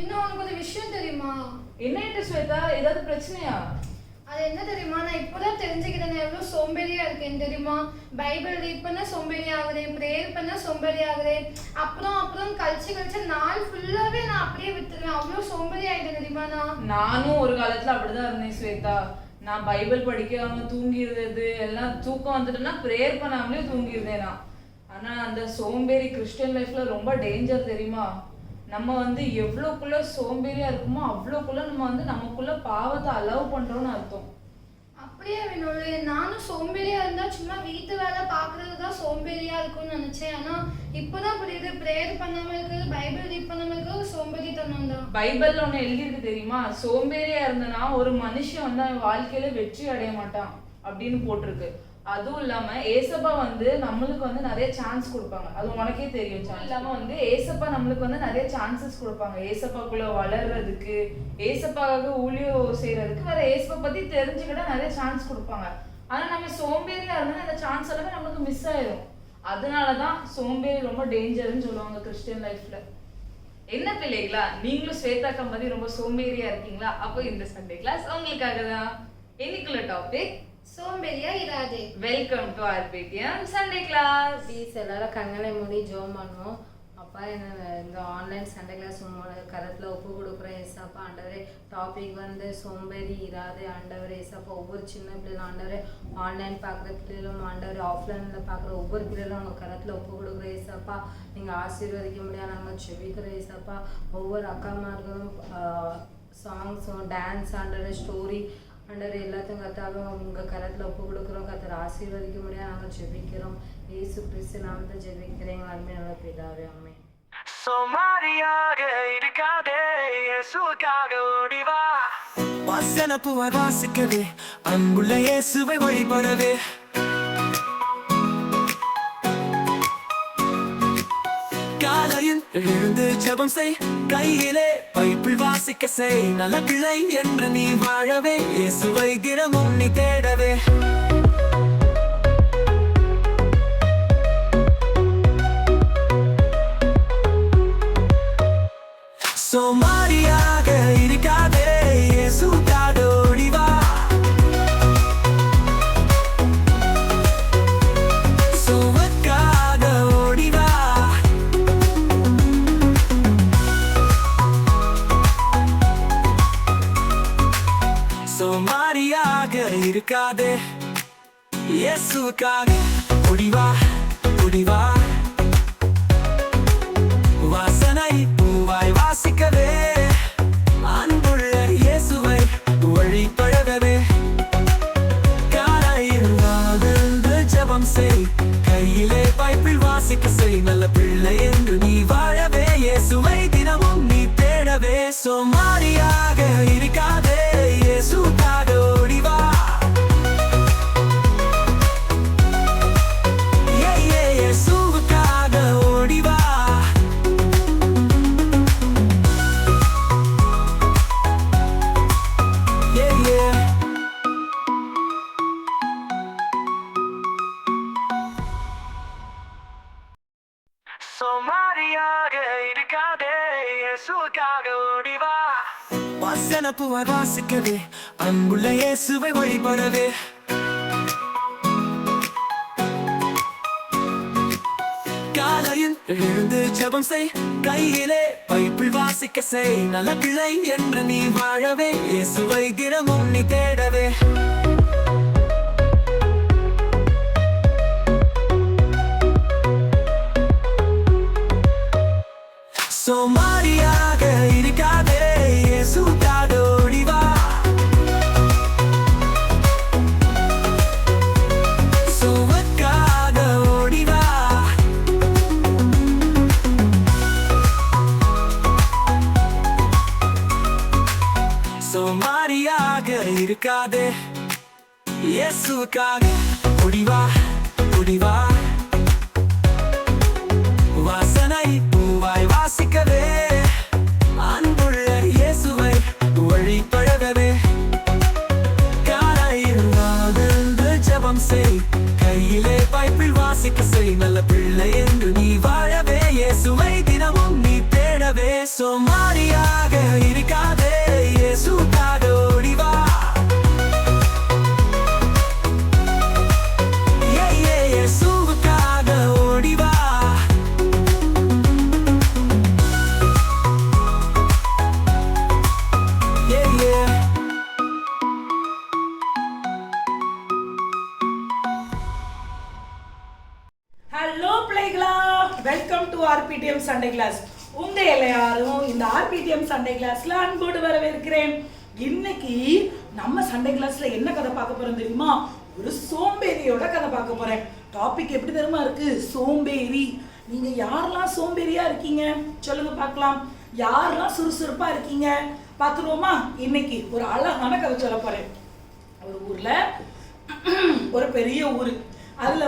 இன்னும் உனக்கு ஒரு விஷயம் தெரியுமா? என்ன ஸ்வேதா, ஏதாவது பிரச்சனையா? அது என்ன தெரியுமா, நான் இப்பதான் தெரிஞ்சுக்கிறேன் நான் எவ்வளவு சோம்பேறியா இருக்கேன் தெரியுமா. பைபிள் ரீட் பண்ண சோம்பேறி ஆகுறேன், பிரேயர் பண்ண சோம்பேறி ஆகுறேன், அப்புறம் கழிச்சு நாள் ஃபுல்லாவே நான் அப்படியே விட்டுருவேன். அவ்வளவு சோம்பேறி ஆயிட்டேன் தெரியுமா. நானும் ஒரு காலத்துல அப்படிதான் இருந்தேன் ஸ்வேதா. நான் பைபிள் படிக்காம தூங்கிடுறது, எல்லாம் தூக்கம் வந்துட்டுன்னா பிரேயர் பண்ணாமலே தூங்கிடுறேன் நான். ஆனா அந்த சோம்பேறி கிறிஸ்டியன் லைஃப்ல ரொம்ப டேஞ்சர் தெரியுமா. நம்ம எவ்வளோக்குள்ள சோம்பேறியா இருக்குமோ அவ்வளோக்குள்ள நம்ம நமக்குள்ள பாவத்தை அலோவ் பண்றோம்னு அர்த்தம். அப்படியே வேணும். நானும் சோம்பேறியா இருந்தா சும்மா வீட்டு வேலை பாக்குறதுதான் சோம்பேறியா இருக்கும்னு நினைச்சேன். ஆனா இப்பதான் புரியுது, பிரேயர் பண்ணாம இருக்கிறது, பைபிள் ரீட் பண்ணாம இருக்கிறது சோம்பேறித்தனம் தான். பைபிள்ல ஒண்ணு எழுதியிருக்கு தெரியுமா, சோம்பேறியா இருந்தனா ஒரு மனுஷன் அவன் வாழ்க்கையில வெற்றி அடைய மாட்டான் அப்படின்னு போட்டிருக்கு. அதுவும் இல்லாம ஏசப்பா நம்மளுக்கு நிறைய சான்ஸ் கொடுப்பாங்க. அது உனக்கே தெரியும். இல்லாம ஏசப்பா நம்மளுக்கு நிறைய சான்சஸ் கொடுப்பாங்க. ஏசப்பாக்குள்ள வளர்றதுக்கு, ஏசப்பாவுக்கு ஊழியம் செய்யறதுக்கு, வேற ஏசப்பா பத்தி தெரிஞ்சுக்கிட்ட நிறைய சான்ஸ் கொடுப்பாங்க. ஆனா நம்ம சோம்பேறியா இருந்தா அந்த சான்ஸ் எல்லாமே நமக்கு மிஸ் ஆயிரும். அதனாலதான் சோம்பேறி ரொம்ப டேஞ்சர்னு சொல்லுவாங்க கிறிஸ்டியன் லைஃப்ல. என்ன பிள்ளைகளா, நீங்களும் ஸ்வேதாக்கா மாதிரி ரொம்ப சோம்பேறியா இருக்கீங்களா? அப்போ இந்த சண்டே கிளாஸ் உங்களுக்காக தான். இன்னைக்குள்ள டாபிக் சோம்பேறியா இராதே. Welcome to RPTM Sunday class. Please எல்லாரும் கண்களை மூடி ஜெபம் பண்ணுவோம். அப்பா, என்ன இந்த ஆன்லைன் சண்டே கிளாஸ் உங்களோட கரத்தில் ஒப்பு கொடுக்குறேன் ஏசாப்பா. ஆண்டவரே, டாபிக் சோம்பேறி இராதே ஆண்டவரே ஏசாப்பா. ஒவ்வொரு சின்ன பிள்ளைகளும் ஆண்டவரே, ஆன்லைன் பார்க்குற பிள்ளைகளும் ஆண்டவரே, ஆஃப்லைனில் பார்க்குற ஒவ்வொரு பிள்ளைகளும் உங்கள் கரத்தில் ஒப்பு கொடுக்குறேன் ஏசாப்பா. நீங்கள் ஆசீர்வதிக்க முடியாது நாங்கள் செபிக்கிறோம் ஏசாப்பா. ஒவ்வொரு அக்காமார்களும் சாங்ஸும் டான்ஸ் ஆண்டவரே, ஸ்டோரி ஆண்டவரே எல்லாத்தையும் கத்தாலும் உங்கள் கரத்தில் ஒப்பு கொடுக்குறோம். கத்தரை ஆசீர்வதிக்க முடியாது நாங்கள் ஜெபிக்கிறோம். இயேசு கிறிஸ்து நாமத்தை ஜெபிக்கிறேன் அருமையான பிதாவே, ஆமென். சோமாரியாக இருக்காதே, இயேசுவுக்காக ஓடி வா. வசனப்புவாய் வாசிக்கவே, அன்புள்ள இயேசுவை வழிபடவே. காலையில் எழுந்து ஜெபம் செய், கையிலே பைபிள் வாசிக்க செய். நல்ல பிள்ளை என்று நீ வாழவே, இயேசுவை தினமும் நீ தேடவே. சோமாரியாக இருக்காதே, இயேசுவுக்காக ஓடி வா. சோவுக்காக ஓடி வா. சோமாரியாக இருக்காதே, இயேசுவுக்காக ஓடி வா, ஓடி வா. வாசனை பூவாய் வாசிக்கவே, அன்புள்ள இயேசுவை வழிபடவே. காலையில் ஜெபம் செய், கையிலே பைபிள் வாசிக்க செய். நல்ல பிள்ளை என்று நீ வாழவே, இயேசுவை தினமும் நீ தேடவே. சோமாரியாக இருக்காதே, இயேசுவுக்காக ஓடி வா. இயேசுவுக்காக ஓடி வா. சோமாரியாக இருக்காதே, இயேசுவுக்காக ஓடி வா. வசனப்புவாய் வாசிக்கவே, அன்புள்ள இயேசுவை வழிபடவே. காலையில் எழுந்து ஜெபம் செய், கையிலே பைபிள் வாசிக்க செய். நல்ல பிள்ளை என்று நீ வாழவே, இயேசுவை தினமும் நீ தேடவே. சோமாரியாக இருக்காதே, இயேசுவுக்காக ஓடி வா. சோவுக்காக ஓடி வா. சோமாரியாக இருக்காதே, இயேசுவுக்காக ஓடி வா, ஓடி வா. வாசனை பூவாய் வாசிக்கவே, அன்புள்ள இயேசுவை வழிபடவே. காலையில் ஜெபம் செய், கையிலே பைபிள் வாசிக்க செய். நல்ல பிள்ளை என்று நீ வாழவே, இயேசுவை தினமும் நீ தேடவே. சோமாரியா சோம்பேறியாக இருக்காதே, இயேசுக்காக ஓடி வா. இயேசுவுக்காக ஓடி வா. ஹலோ பிள்ளைகளா, welcome to RPTM Sunday class. உங்க எல்லாரும் இந்த ஆர்பிடிஎம் சண்டே கிளாஸ்ல அன்போடு வரவேற்கிறேன். இன்னைக்கு நம்ம சண்டே கிளாஸ்ல என்ன கதை பார்க்க போறோம் தெரியுமா? ஒரு சோம்பேறியோட கதை பார்க்க போறேன். டாபிக் எப்படி தெரியுமா இருக்கு? சோம்பேறி. நீங்க யாரெல்லாம் சோம்பேறியா இருக்கீங்க சொல்லுங்க பார்க்கலாம். யாரெல்லாம் சுறுசுறுப்பா இருக்கீங்க பார்த்துருவோமா? இன்னைக்கு ஒரு அழகான கதை சொல்ல போறேன். ஒரு ஊர்ல ஒரு பெரிய ஊரு, அதுல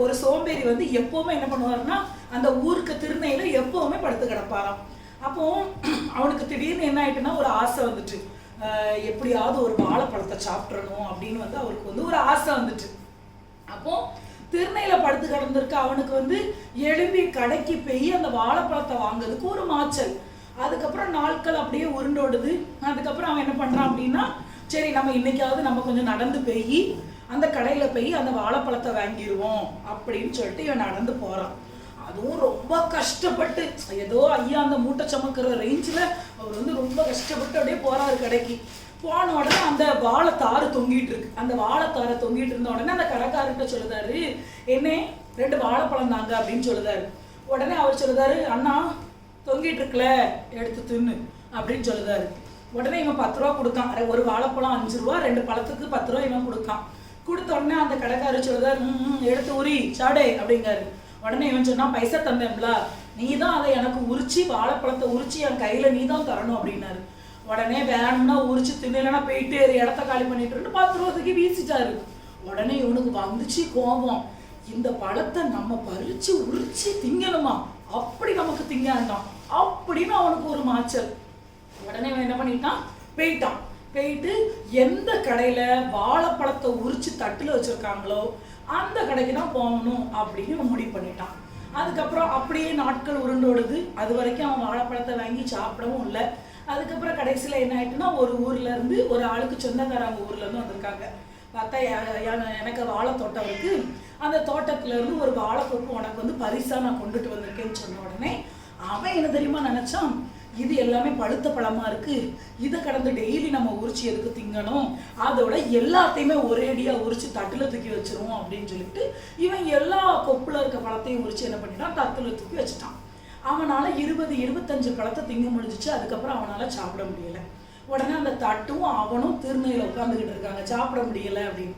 ஒரு சோம்பேறி எப்பவுமே என்ன பண்ணுவாருன்னா அந்த ஊருக்கு திருநெயில எப்பவுமே படுத்து கிடப்பாராம். அப்போ அவனுக்கு திடீர்னு என்ன ஆயிட்டுன்னா ஒரு ஆசை வந்துட்டு, எப்படியாவது ஒரு வாழைப்பழத்தை சாப்பிட்றணும் அப்படின்னு அவருக்கு ஒரு ஆசை வந்துட்டு. அப்போ திருநெயில படுத்து கிடந்திருக்க அவனுக்கு எழும்பி கடைக்கு போய் அந்த வாழைப்பழத்தை வாங்குறதுக்கு ஒரு மாச்சல். அதுக்கப்புறம் நாட்கள் அப்படியே உருண்டோடுது. அதுக்கப்புறம் அவன் என்ன பண்றான் அப்படின்னா, சரி நம்ம இன்னைக்காவது நம்ம கொஞ்சம் நடந்து போய் அந்த கடையில் போய் அந்த வாழைப்பழத்தை வாங்கிடுவோம் அப்படின்னு சொல்லிட்டு இவன் நடந்து போகிறான். அதுவும் ரொம்ப கஷ்டப்பட்டு, ஏதோ ஐயா அந்த மூட்டை சமக்கிற ரேஞ்சில் அவர் ரொம்ப கஷ்டப்பட்டு அப்படியே போகிறாரு கடைக்கு. போன உடனே அந்த வாழைத்தாறு தொங்கிட்டு இருக்கு. அந்த வாழைத்தாரை தொங்கிட்டு இருந்த உடனே அந்த கடைக்காரர்கிட்ட சொல்லுதாரு, என்ன 2 வாழைப்பழம் தாங்க அப்படின்னு சொல்லுதாரு. உடனே அவர் சொல்லுதாரு, அண்ணா தொங்கிட்டு இருக்குல்ல எடுத்து தின்னு அப்படின்னு சொல்லுதாரு. உடனே இவன் 10 ரூபா கொடுக்கான். ஒரு வாழைப்பழம் 5 ரூபா, 2 பழத்துக்கு 10 ரூபா இவன் கொடுக்கான். கொடுத்த உடனே அந்த கடைக்காரர் சொல்லுதாரு, எடுத்து உரி சாடே அப்படிங்காரு. உடனே இவன் சொன்னா, பைசா தந்தேன்ல, நீ தான் அதை எனக்கு உரிச்சு வாழைப்பழத்தை உரிச்சு என் கையில நீ தான் தரணும் அப்படின்னாரு. உடனே வேணும்னா உரிச்சு தின்னலன்னா போயிட்டு இடத்த காலி பண்ணிட்டு 10 ரூபாய்க்கு வீசிட்டாரு. உடனே இவனுக்கு வந்துச்சு கோபம், இந்த பழத்தை நம்ம பறிச்சு உரிச்சு திங்கணுமா, அப்படி நமக்கு திங்காண்டாம் அப்படின்னு அவனுக்கு ஒரு மாச்சல். உடனே அவன் என்ன பண்ணிட்டான், போயிட்டு எந்த கடையில வாழைப்பழத்தை உரிச்சு தட்டுல வச்சிருக்காங்களோ அந்த கடைக்கு தான் போகணும் அப்படின்னு முடிவு பண்ணிட்டான். அதுக்கப்புறம் அப்படியே நாட்கள் உருண்டோடுது. அது வரைக்கும் அவன் வாழைப்பழத்தை வாங்கி சாப்பிடவும் இல்லை. அதுக்கப்புறம் கடைசியில் என்ன ஆயிட்டுன்னா, ஒரு ஊர்ல இருந்து ஒரு ஆளுக்கு சொந்தக்காரங்க ஊர்ல இருந்து வந்திருக்காங்க. பார்த்தா எனக்கு வாழை தோட்டம் இருக்கு, அந்த தோட்டத்துல இருந்து ஒரு வாழைப்பழம் உனக்கு பரிசா நான் கொண்டுட்டு வந்திருக்கேன்னு சொன்ன உடனே அவன் என்ன தெரியுமா நினைச்சான், இது எல்லாமே பழுத்த பழமா இருக்கு, இதை கடந்து டெய்லி நம்ம உரிச்சு எதுக்கு திங்கணும், அதோட எல்லாத்தையுமே ஒரேடியா உரிச்சு தட்டுல தூக்கி வச்சிருவோம் அப்படின்னு சொல்லிட்டு இவன் எல்லா கொப்புல இருக்க பழத்தையும் உரிச்சு என்ன பண்ணிட்டான், தட்டுல தூக்கி வச்சுட்டான். அவனால 20-25 பழத்தை திங்க முடிஞ்சிச்சு. அதுக்கப்புறம் அவனால சாப்பிட முடியல. உடனே அந்த தட்டும் அவனும் திருநெயில உட்காந்துக்கிட்டு இருக்காங்க, சாப்பிட முடியல அப்படின்னு.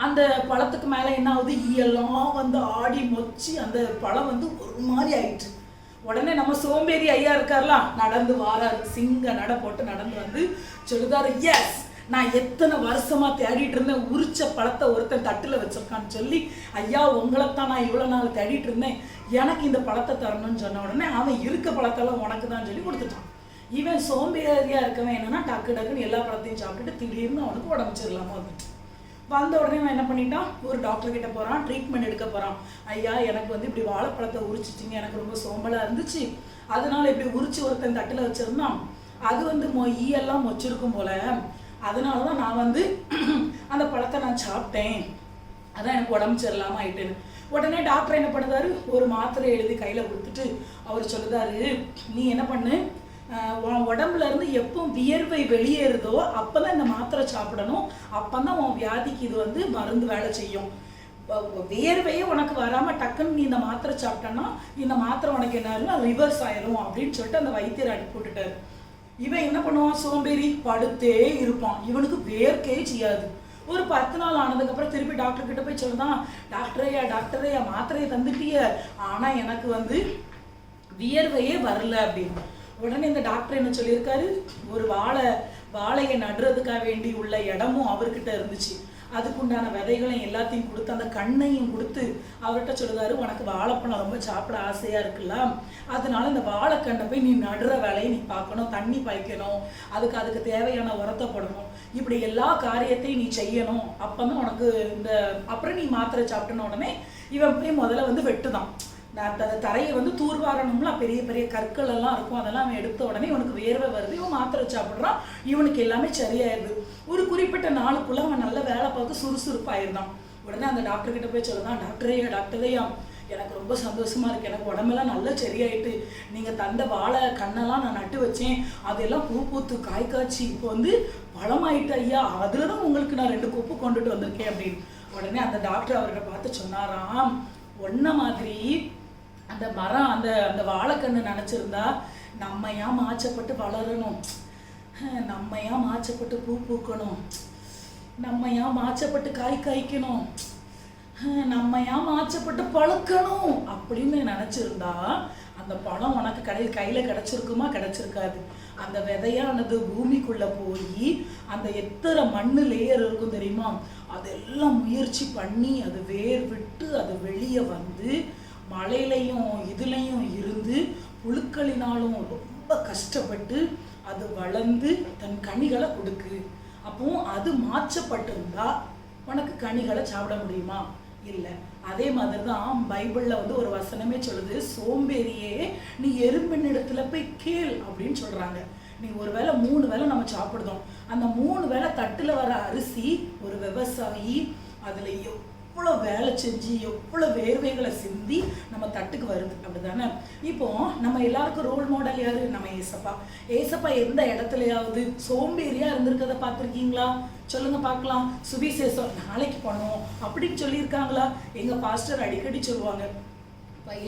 அந்த பழத்துக்கு மேல என்ன ஆகுது, ஈயெல்லாம் ஆடி மொச்சி அந்த பழம் ஒரு மாதிரி ஆயிடுச்சு. உடனே நம்ம சோம்பேறி ஐயா இருக்கார்லாம், நடந்து வாராரு, சிங்க நட போட்டு நடந்து சொல்லுதாரு, எஸ் நான் எத்தனை வருஷமா தேடிட்டு இருந்தேன், உரிச்ச பழத்தை ஒருத்தன் தட்டுல வச்சிருக்கான்னு சொல்லி, ஐயா உங்களைத்தான் நான் இவ்வளவு நாள் தேடிட்டு இருந்தேன், எனக்கு இந்த பழத்தை தரணும்னு சொன்ன உடனே அவன் இருக்க பழத்தெல்லாம் உனக்கு தான் சொல்லி கொடுத்துட்டான். இவன் சோம்பேறியா இருக்கவன் என்னன்னா, டக்குன்னு எல்லா பழத்தையும் சாப்பிட்டுட்டு திடீர்னு அவனுக்கு உடம்பு சரியில்லாம வந்த உடனே அவன் என்ன பண்ணிட்டான், ஒரு டாக்டர் கிட்ட போறான், ட்ரீட்மெண்ட் எடுக்க போறான். ஐயா எனக்கு இப்படி வாழைப்பழத்தை உரிச்சிட்டிங்க, எனக்கு ரொம்ப சோம்பலா இருந்துச்சு, அதனால இப்படி உரிச்சு ஒருத்தன் தட்டுல வச்சிருந்தான், அது ஈயெல்லாம் மொச்சிருக்கும் போல, அதனாலதான் நான் அந்த பழத்தை நான் சாப்பிட்டேன், அதான் எனக்கு உடம்பு சரியில்லாம ஆயிட்டேன்னு. உடனே டாக்டர் என்ன பண்ணுதாரு, ஒரு மாத்திரை எழுதி கையில கொடுத்துட்டு அவர் சொல்லுதாரு, நீ என்ன பண்ணு, உடம்புல இருந்து எப்போ வியர்வை வெளியேறுதோ அப்பதான் இந்த மாத்திரை சாப்பிடணும், அப்பதான் உன் வியாதிக்கு இது மருந்து வேலை செய்யும். வியர்வையே உனக்கு வராம டக்குன்னு நீ இந்த மாத்திரை சாப்பிட்டன்னா இந்த மாத்திரை உனக்கு என்ன ஆகும், ரிவர்ஸ் ஆயிரும் அப்படின்னு சொல்லிட்டு அந்த வைத்தியர் அனுப்பி விட்டுட்டாரு. இவன் என்ன பண்ணுவான், சோம்பேறி படுத்தே இருப்பான், இவனுக்கு வேர்க்கே செய்யாது. ஒரு 10 நாள் ஆனதுக்கு அப்புறம் திருப்பி டாக்டர் கிட்ட போய் சொல்லுதான், டாக்டரையா மாத்திரையை தந்துட்டிய, ஆனா எனக்கு வியர்வையே வரல அப்படின்னு. உடனே இந்த டாக்டர் என்ன சொல்லியிருக்காரு, ஒரு வாழையை நடுறதுக்காக வேண்டி உள்ள இடமும் அவர்கிட்ட இருந்துச்சு, அதுக்குண்டான விதைகளையும் எல்லாத்தையும் கொடுத்து அந்த கண்ணையும் கொடுத்து அவர்கிட்ட சொல்லுதாரு, உனக்கு வாழைப்பழம் ரொம்ப சாப்பிட ஆசையா இருக்குல்ல, அதனால இந்த வாழைக்கண்ணை போய் நீ நடுற வேலையை நீ பார்க்கணும், தண்ணி பாய்க்கணும், அதுக்கு தேவையான உரத்தை போடணும், இப்படி எல்லா காரியத்தையும் நீ செய்யணும், அப்பதான் உனக்கு அப்புறம் நீ மாத்திரை சாப்பிட்டன. உடனே இவன் போய் முதல்ல வெட்டுதான், நான் அந்த தரையை வந்து தூர்வாரணும்ல, பெரிய பெரிய கற்கள் எல்லாம் இருக்கும், அதெல்லாம் அவன் எடுத்த உடனே இவனுக்கு வேர்வை வருது, இவன் மாத்திரை சாப்பிட்றான், இவனுக்கு எல்லாமே சரியாயிருது. ஒரு குறிப்பிட்ட நாளுக்குள்ள அவன் நல்ல வேலை பார்த்து சுறுசுறுப்பாயிருந்தான். உடனே அந்த டாக்டர் கிட்ட போய் சொல்லுதான், டாக்டரையா எனக்கு ரொம்ப சந்தோஷமா இருக்கு, எனக்கு உடம்பெல்லாம் நல்லா சரியாயிட்டு, நீங்க தந்த வாழை கண்ணெல்லாம் நான் நட்டு வச்சேன், அதெல்லாம் பூ பூத்து காய் காய்ச்சி இப்போ வந்து பழமாயிட்டு ஐயா, அதுலதான் உங்களுக்கு நான் 2 கொப்பு கொண்டுட்டு வந்திருக்கேன் அப்படின்னு. உடனே அந்த டாக்டர் அவர்கிட்ட பார்த்து சொன்னாராம், ஒன்ன மாதிரி அந்த மரம் அந்த அந்த வாழைக்கண்ணு நினைச்சிருந்தா நம்ம ஏன் மாச்சப்பட்டு வளரணும், நம்ம ஏன் மாச்சப்பட்டு பூ பூக்கணும், நம்ம ஏன் மாச்சப்பட்டு காய் காய்க்கணும், நம்ம ஏன் மாச்சப்பட்டு பழுக்கணும் அப்படின்னு நினைச்சிருந்தா அந்த பழம் உனக்கு கையில கிடைச்சிருக்குமா? கிடைச்சிருக்காது. அந்த விதையானது பூமிக்குள்ள போய் அந்த எத்தனை மண்ணு லேயர் இருக்கும் தெரியுமா, அதெல்லாம் முயற்சி பண்ணி அது வேர் விட்டு அது வெளியே வந்து மழையிலையும் இதுலையும் இருந்து புழுக்களினாலும் ரொம்ப கஷ்டப்பட்டு அது வளர்ந்து தன் கனிகளை கொடுக்கு. அப்போ அது மாற்றப்பட்டிருந்தா உனக்கு கனிகளை சாப்பிட முடியுமா? இல்லை. அதே மாதிரி தான் பைபிளில் வந்து ஒரு வசனமே சொல்லுது, சோம்பேறியே நீ எறும்பின் இடத்துல போய் கேள் அப்படின்னு சொல்கிறாங்க. நீ ஒரு வேளை 3 வேளை நம்ம சாப்பிடுதோம், அந்த 3 வேளை தட்டில் வர அரிசி ஒரு விவசாயி அதில் எவ்வளோ வேலை செஞ்சு எவ்வளோ வேர்வைகளை சிந்தி நம்ம தட்டுக்கு வருது, அப்படிதானே? இப்போ நம்ம எல்லாருக்கும் ரோல் மாடல் யாரு? நம்ம ஏசப்பா. ஏசப்பா எந்த இடத்துலையாவது சோம்பேறியா இருந்திருக்கதை பார்த்துருக்கீங்களா? சொல்லுங்க பார்க்கலாம். சுவிசேஷம் நாளைக்கு பண்ணுவோம் அப்படின்னு சொல்லியிருக்காங்களா? எங்க பாஸ்டர் அடிக்கடி சொல்லுவாங்க,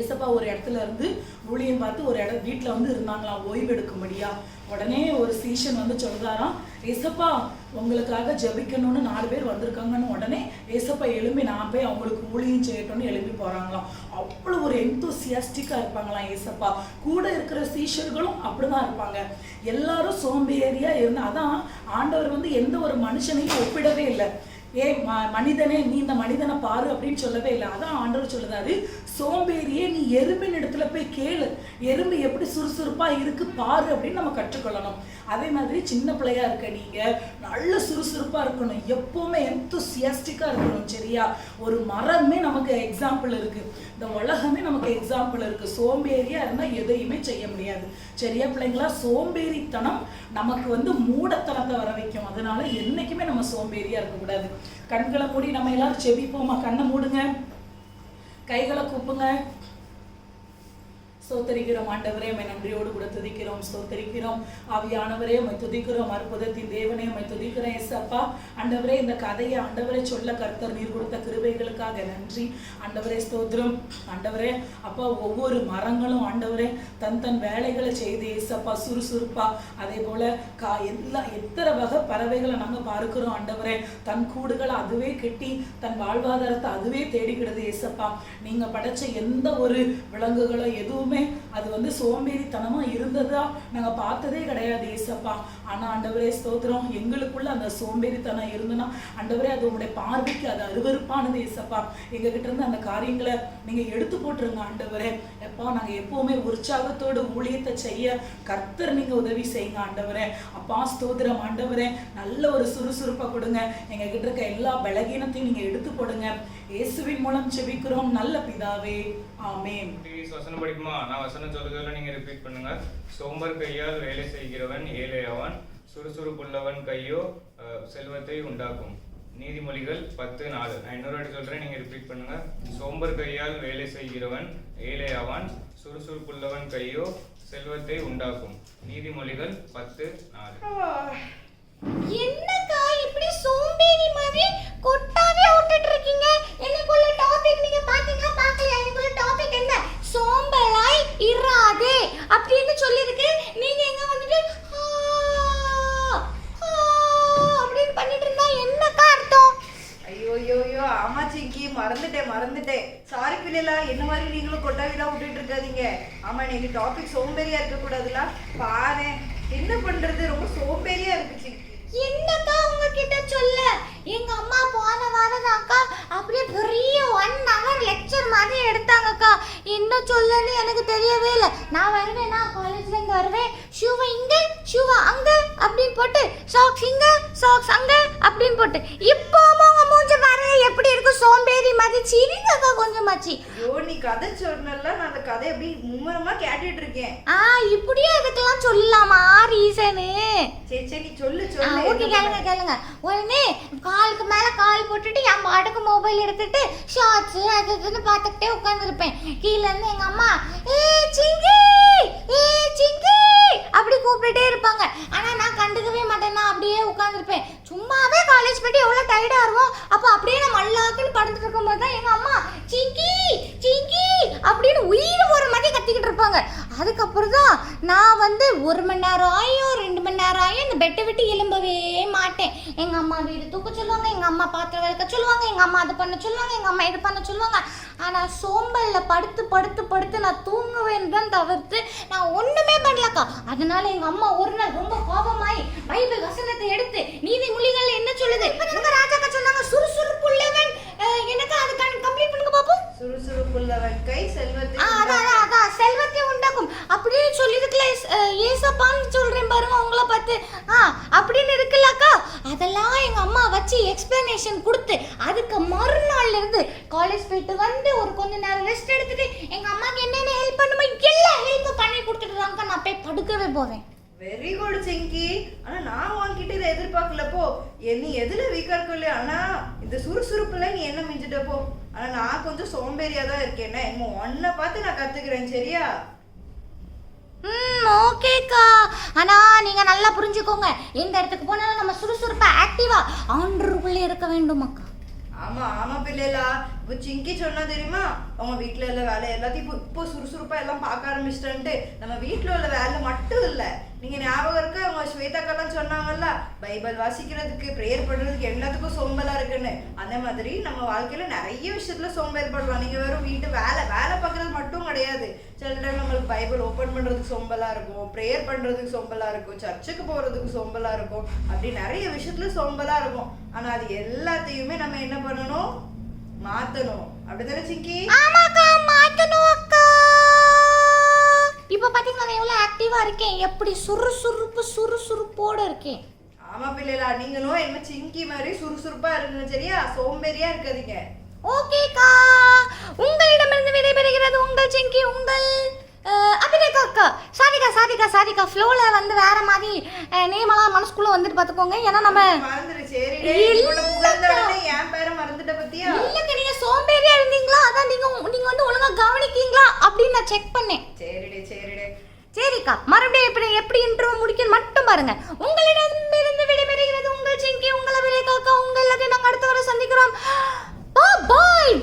ஏசப்பா ஒரு இடத்துல இருந்து ஊழியம் பார்த்து ஒரு வீட்டில் வந்து இருந்தாங்களாம் ஓய்வு எடுக்கும்படியா. உடனே ஒரு சீஷன் வந்து சொல்றாராம், ஏசப்பா உங்களுக்காக ஜெபிக்கணும்னு 4 பேர் வந்திருக்காங்கன்னு. உடனே ஏசப்பா எழும்பி நான் போய் அவங்களுக்கு ஊழியம் செய்யட்டும்னு எழும்பி போறாங்களாம். அவ்வளோ ஒரு எந்தூசியாஸ்டிக்கா இருப்பாங்களாம் ஏசப்பா. கூட இருக்கிற சீஷர்களும் அப்படிதான் இருப்பாங்க. எல்லாரும் சோம்பேறியா இருந்தா, அதான் ஆண்டவர் வந்து எந்த ஒரு மனுஷனையும் ஒப்பிடவே இல்லை. மனிதனே நீ இந்த மனிதனை பாரு அப்படின்னு சொல்லவே இல்லை. அதான் ஆண்டவர் சொல்லுதாரு, சோம்பேறியே நீ எறும்பின் இடத்துல போய் கேளு, எறும்பு எப்படி சுறுசுறுப்பா இருக்கு பாரு அப்படின்னு நம்ம கற்றுக்கொள்ளணும். அதே மாதிரி சின்ன பிள்ளையா இருக்க நீங்க நல்ல சுறுசுறுப்பா இருக்கணும், எப்பவுமே எந்தூசியாஸ்டிக்கா இருக்கணும். சரியா? ஒரு மரமே நமக்கு எக்ஸாம்பிள் இருக்கு, இந்த உலகமே நமக்கு எக்ஸாம்பிள் இருக்கு. சோம்பேறியா இருந்தா எதையுமே செய்ய முடியாது. சரியா பிள்ளைங்களா? சோம்பேறித்தனம் நமக்கு வந்து மூடத்தனத்தை வர வைக்கும். அதனால என்னைக்குமே நம்ம சோம்பேறியா இருக்கக்கூடாது. கண்களை மூடி நம்ம எல்லாரும் செபிப்போமா? கண்ணை மூடுங்க, கைகளை கூப்புங்க. ஸ்தோத்தரிக்கிறோம் ஆண்டவரே, உம்மை நன்றியோடு கூட துதிக்கிறோம், ஸ்தோத்தரிக்கிறோம். ஆவியானவரே உம்மை துதிக்கிறோம், அற்புதத்தின் தேவனே உம்மை துதிக்கிறேன். ஏசப்பா ஆண்டவரே, இந்த கதையை ஆண்டவரே சொல்ல கர்த்தர் நீர் கொடுத்த கிருபைகளுக்காக நன்றி ஆண்டவரே. ஸ்தோத்திரம் ஆண்டவரே. அப்பா ஒவ்வொரு மரங்களும் ஆண்டவரே தன் தன் வேலைகளை செய்து ஏசப்பா சுறுசுறுப்பா, அதே போல எத்தனை வகை பறவைகளை நாங்க பார்க்கிறோம் ஆண்டவரே, தன் கூடுகளை அதுவே கெட்டி தன் வாழ்வாதாரத்தை அதுவே தேடிக்கிடுது ஏசப்பா. நீங்க படைச்ச எந்த ஒரு விலங்குகளோ எதுவுமே அது வந்து சோம்பேறித்தனமா இருந்ததா நாங்க பார்த்ததே கிடையாது ஏசப்பா. ஆனா ஆண்டவரே ஸ்தோத்திரம், எங்களுக்குள்ள அந்த சோம்பேறித்தனம் இருந்ததுன்னா ஆண்டவரே அது உங்களுடைய பார்வைக்கு அது அருவருப்பானது ஏசப்பா. எங்க கிட்ட இருந்து அந்த காரியங்களை நீங்க எடுத்து போட்டுருங்க ஆண்டவரே. எப்பா நாங்க எப்பவுமே உற்சாகத்தோடு ஊழியத்தை செய்ய கர்த்தர் நீங்க உதவி செய்யுங்க ஆண்டவரே. அப்பா ஸ்தோத்திரம் ஆண்டவரே, நல்ல ஒரு சுறுசுறுப்பை கொடுங்க. எங்க கிட்ட இருக்க எல்லா பலகீனத்தையும் நீங்க எடுத்து போடுங்க. இயேசுவின் மூலம் ஜெபிக்கிறோம் நல்ல பிதாவே, ஆமென். வசனம் படிக்குமா? நான் வசனம் சொல்றதுல நீங்க ரிப்பீட் பண்ணுங்க. சோம்பர் கையால் வேலை செய்கிறவன் ஏழை ஆவான், சுறுசுறுப்புள்ளவன் கையோ செல்வத்தை உண்டாக்கும். நீதிமொழிகள் 10:4. நான் இன்னொரு வாட்டி சொல்றேன், நீங்க ரிப்பீட் பண்ணுங்க. சோம்பர் கையால் வேலை செய்கிறவன் ஏழை ஆவான், சுறுசுறுப்புள்ளவன் கையோ செல்வத்தை உண்டாக்கும். நீதிமொழிகள் 10:4. என்னக்கா இப்படி சோம்பேறி மாதிரி கொட்டாவே விட்டுட்டு இருக்கீங்க? எனக்குள்ள டாபிக் நீங்க பாத்தீங்களா பார்க்கலையா? எனக்குள்ள டாபிக் என்ன? சோம்பலாய் இராதே அப்படின்னு சொல்லிருக்கு. நீங்க எங்க வந்துட்டு அப்படின்னு பண்ணிட்டு இருந்தா என்னக்கா அர்த்தம்? ஐயோ ஆமாச்சிங்கி, மறந்துட்டேன். சாரி பிள்ளைலா, என்ன மாதிரி நீங்களும் கொட்டாவிதான் விட்டுட்டு இருக்காதீங்க. ஆமா, நீங்க டாபிக் சோம்பேறியா இருக்க கூடாதுல. பாரு என்ன பண்றது, ரொம்ப சோம்பேறியா இருக்குச்சு. என்னக்கா உங்ககிட்ட சொல்ல? எங்க அம்மா போன வாரம் அக்கா அப்படியே பெரிய 1 hour லெக்சர் மாதிரி எடுத்தாங்கக்கா. என்ன சொல்லன்னு எனக்கு தெரியவே இல்லை. நான் வருவேன், நான் காலேஜ்ல இருந்து வருவேன், ஷூவை இங்க ஷூவை அங்க அப்படின்னு போட்டு, சாக்ஸ் இங்க சாக்ஸ் அங்க அப்படின்னு போட்டு, இப்போ உங்க மூஞ்சி பாருங்க எப்படி இருக்கு, சோம்பேறி மாதிரி கொஞ்சமாச்சு சிரிங்கக்கா கொஞ்சமாச்சு. ஐயோ நீ கதை சொன்னல, நான் அந்த கதை எப்படி மும்மரமா கேட்டுட்டு இருக்கேன். இப்படியே இதுக்கெல்லாம் சொல்லலாமா ரீசனு? சரி சரி நீ சொல்லு ஓகே கேளுங்க கேளுங்க. உடனே காலுக்கு மேல கால் போட்டுட்டு என் பாட்டுக்கு மொபைல் எடுத்துட்டு ஷார்ட்ஸ் அது இதுன்னு பார்த்துக்கிட்டே உட்காந்துருப்பேன். கீழே இருந்து எங்க அம்மா சிங்கி சிங்கி அப்படி கூப்பிட்டுட்டே இருப்பாங்க. ஆனா நான் கண்டுக்கவே மாட்டேன், நான் அப்படியே உட்காந்துருப்பேன். சும்மாவே காலேஜ் போயிட்டு எவ்வளோ டயர்டா இருக்கும். அப்போ அப்படியே நான் மல்லாக்குன்னு படுத்துட்டு இருக்கும்போது தான் எங்க அம்மா சிங்கி சிங்கி அப்படின்னு உயிர் போற மாதிரி கத்திக்கிட்டு இருப்பாங்க. அதுக்கப்புறம் தான் நான் வந்து 1 மணி நேரம் ஆயும் 2 மணி நேரம் ஆயும் இந்த பெட்டை விட்டு எழும்பவே மாட்டேன். எங்க அம்மா வீடு தூக்க சொல்லுவாங்க, எங்க அம்மா பாத்திரம் விளக்க சொல்லுவாங்க, எங்க அம்மா அது பண்ண சொல்லுவாங்க, எங்க அம்மா இது பண்ண சொல்லுவாங்க. ஆனா சோம்பல்ல படுத்து படுத்து படுத்து நான் தூங்குவேன் தான் தவிர்த்து நான் ஒண்ணுமே பண்ணலக்கா. அதனால எங்க அம்மா ஒரு நாள் ரொம்ப கோபமாயி பைபிள் வசனத்தை எடுத்து நீதிமொழிகள் என்ன சொல்லுது ராஜாக்கா சொன்னாங்க, சுறுசுறுப்புள்ளவன் எனக்கு அது கம்ப்ளீட் பண்ணுங்க பாப்போம். சுறுசுறுப்புள்ளவன் கை செல்வத்தை அதான் செல்வத்தை உண்டாக்கும் அப்படின்னு சொல்லிருக்கல. ஏசப்பான்னு சொல்றேன் பாருங்க உங்களை பார்த்து. அப்படின்னு இருக்குல்லக்கா. அதெல்லாம் எங்க அம்மா வச்சு எக்ஸ்பிளனேஷன் கொடுத்து அதுக்கு மறுநாள்ல இருந்து காலேஜ் போயிட்டு வந்து ஒரு கொஞ்ச நேரம் ரெஸ்ட் எடுத்துட்டு எங்க அம்மாக்கு என்னென்ன ஹெல்ப் பண்ணுமோ எல்லா ஹெல்ப்பும் பண்ணி கொடுத்துட்டு நான் போய் படுக்கவே போவேன். வெரி குட் சிங்கி. ஆனா நான் உன்கிட்ட இதை எதிர்பார்க்கலப்போ. நீ எதுல வீக்கா இருக்கல, ஆனா இந்த சுறுசுறுப்புல நீ என்ன மிஞ்சிட்டப்போ. ஆனா நான் கொஞ்சம் சோம்பேறியா தான் இருக்கேன். என்ன உன்னை பார்த்து நான் கத்துக்கிறேன் சரியா? ஓகேக்கா. ஆனா நீங்க நல்லா புரிஞ்சுக்கோங்க, எந்த இடத்துக்கு போனாலும் நம்ம சுறுசுறுப்பா ஆக்டிவா ஆண்டருக்குள்ளே இருக்க வேண்டுமாக்கா. ஆமா ஆமா பிள்ளைகளா. இப்போ சிங்கி சொன்னா தெரியுமா, அவங்க வீட்டுல உள்ள வேலை எல்லாத்தையும் இப்போ சுறுசுறுப்பா எல்லாம் பார்க்க ஆரம்பிச்சிட்டேன்ட்டு. நம்ம வீட்டுல உள்ள வேலை மட்டும் இல்ல, நீங்க ஞாபகம் இருக்க அவங்க ஸ்வேதாக்கெல்லாம் சொன்னாங்கல்ல, பைபிள் வாசிக்கிறதுக்கு ப்ரேயர் பண்றதுக்கு எல்லாத்துக்கும் சோம்பலா இருக்குன்னு. அதே மாதிரி நம்ம வாழ்க்கையில நிறைய விஷயத்துல சோம்பேறிப்படலாம். நீங்க வெறும் வீட்டு வேலை பார்க்கறது மட்டும் கிடையாது. சில டைம் நம்மளுக்கு பைபிள் ஓப்பன் பண்றதுக்கு சோம்பலா இருக்கும், ப்ரேயர் பண்றதுக்கு சோம்பலா இருக்கும், சர்ச்சுக்கு போறதுக்கு சோம்பலா இருக்கும், அப்படி நிறைய விஷயத்துல சோம்பலா இருக்கும். ஆனா அது எல்லாத்தையுமே நம்ம என்ன பண்ணணும், மாத்தணும். அப்படிதானே சிங்கி? ஆமாக்கா மாத்தணும் அக்கா. இப்போ பாத்தீங்கன்னா நான் எவ்வளவு ஆக்டிவா இருக்கேன், எப்படி சுறுசுறுப்போட இருக்கேன். ஆமா பிள்ளைகளா, நீங்களும் என்ன சிங்கி மாதிரி சுறுசுறுப்பா இருங்க சரியா? சோம்பேறியா இருக்காதீங்க. ஓகேக்கா. உங்களிடமிருந்து விடைபெறுகிறது உங்கள் சிங்கி, உங்கள் அபிரேகா அக்கா. சாரிக்கா ஃப்ளோல வந்து வேற மாதிரி நேமெல்லாம் மனசுக்குள்ள வந்துட்டு பாத்துக்கோங்க. ஏன்னா நம்ம மறந்துரு. சரி என் பேரை மறந்துட்ட பத்தியா? இல்லங்க, நீங்க சோம்பேறியா இருந்தீங்களா, அதான் நீங்க வந்து ஒழுங்கா கவனிக்கீங்களா அப்படின்னு நான் செக் பண்ணேன். சரிடே சரிக்கா, மறுபடியும் எப்படி இன்டர்வியூ முடிக்கணும் மட்டும் பாருங்க. உங்களிடமிருந்து விடைபெறுகிறது உங்கள் சிங்கி, உங்கள் அபிரேகா அக்கா. உங்க எல்லாத்தையும் நாங்க அடுத்த வரை சந்திக்கிறோம். பாய்.